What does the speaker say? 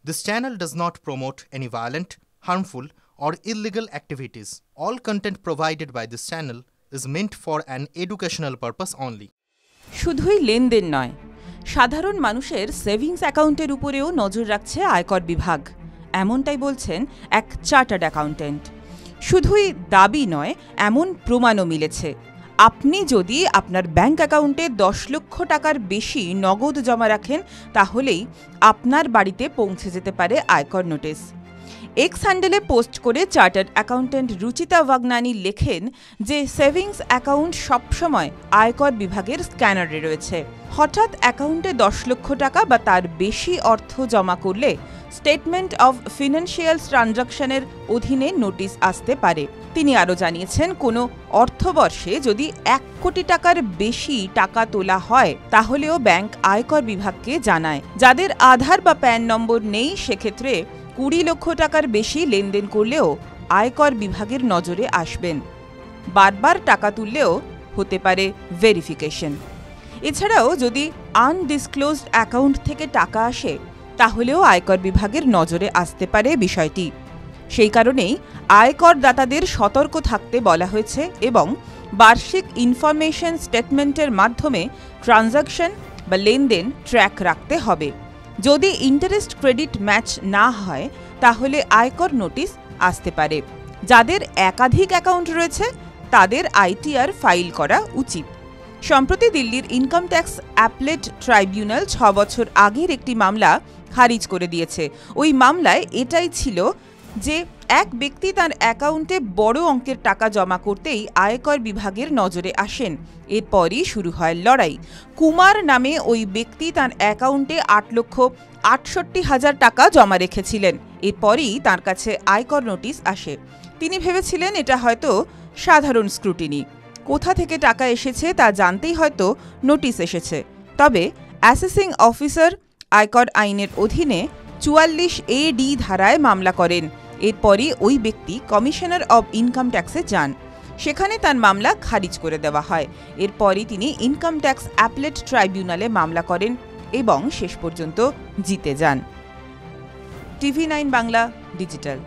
This channel does not promote any violent, harmful, or illegal activities. All content provided by this channel is meant for an educational purpose only. শুধুই লেনদেন নয়, সাধারণ মানুষের savings অ্যাকাউন্টের উপরেও নজর রাখছে আয়কর বিভাগ। এমনটাই বলছেন এক চার্টার্ড অ্যাকাউন্টেন্ট। শুধুই দাবি নয়, এমন প্রমাণও মিলেছে। আপনি যদি আপনার ব্যাংক অ্যাকাউন্টে 10 লক্ষ টাকার বেশি নগদ জমা রাখেন, তাহলেই আপনার বাড়িতে পৌঁছে যেতে পারে আয়কর নোটিশ। এক্স হ্যান্ডেলে পোস্ট করে চার্টার্ড অ্যাকাউন্টেন্ট রুচিতা ভাগনানি লেখেন যে সেভিংস অ্যাকাউন্ট সবসময় আয়কর বিভাগের স্ক্যানারে রয়েছে। হঠাৎ অ্যাকাউন্টে 10 লক্ষ টাকা বা তার বেশি অর্থ জমা করলে স্টেটমেন্ট অফ ফিনান্সিয়াল ট্রানজাকশনের অধীনে নোটিশ আসতে পারে। তিনি আরও জানিয়েছেন, কোনো অর্থবর্ষে যদি 1 কোটি টাকার বেশি টাকা তোলা হয়, তাহলেও ব্যাংক আয়কর বিভাগকে জানায়। যাদের আধার বা প্যান নম্বর নেই, সেক্ষেত্রে 20 লক্ষ টাকার বেশি লেনদেন করলেও আয়কর বিভাগের নজরে আসবেন। বারবার টাকা তুললেও হতে পারে ভেরিফিকেশন। এছাড়াও যদি আনডিসক্লোজড অ্যাকাউন্ট থেকে টাকা আসে, তাহলেও আয়কর বিভাগের নজরে আসতে পারে বিষয়টি। সেই কারণেই আয়করদাতাদের সতর্ক থাকতে বলা হয়েছে এবং বার্ষিক ইনফরমেশন স্টেটমেন্টের মাধ্যমে ট্রানজাকশন বা লেনদেন ট্র্যাক রাখতে হবে। যদি ইন্টারেস্ট ক্রেডিট ম্যাচ না হয়, তাহলে আয়কর নোটিশ আসতে পারে। যাদের একাধিক অ্যাকাউন্ট রয়েছে, তাদের আইটিআর ফাইল করা উচিত। সম্প্রতি দিল্লির ইনকাম ট্যাক্স অ্যাপেলেট ট্রাইব্যুনাল 6 বছর আগের একটি মামলা খারিজ করে দিয়েছে। ওই মামলায় এটাই ছিল যে এক ব্যক্তি তার অ্যাকাউন্টে বড় অঙ্কের টাকা জমা করতেই আয়কর বিভাগের নজরে আসেন। এরপরই শুরু হয় লড়াই। কুমার নামে ওই ব্যক্তি তার অ্যাকাউন্টে 8,68,000 টাকা জমা রেখেছিলেন। এরপরই তার কাছে আয়কর নোটিশ আসে। তিনি ভেবেছিলেন এটা হয়তো সাধারণ স্ক্রুটিনি, কোথা থেকে টাকা এসেছে তা জানতেই হয়তো নোটিশ এসেছে। তবে অ্যাসেসিং অফিসার আয়কর আইনের অধীনে 44AD ধারায় মামলা করেন। এরপরই ওই ব্যক্তি কমিশনার অব ইনকাম ট্যাক্সে যান। সেখানে তার মামলা খারিজ করে দেওয়া হয়। এরপরই তিনি ইনকাম ট্যাক্স অ্যাপেলেট ট্রাইব্যুনালে মামলা করেন এবং শেষ পর্যন্ত জিতে যান। TV9 Bangla digital.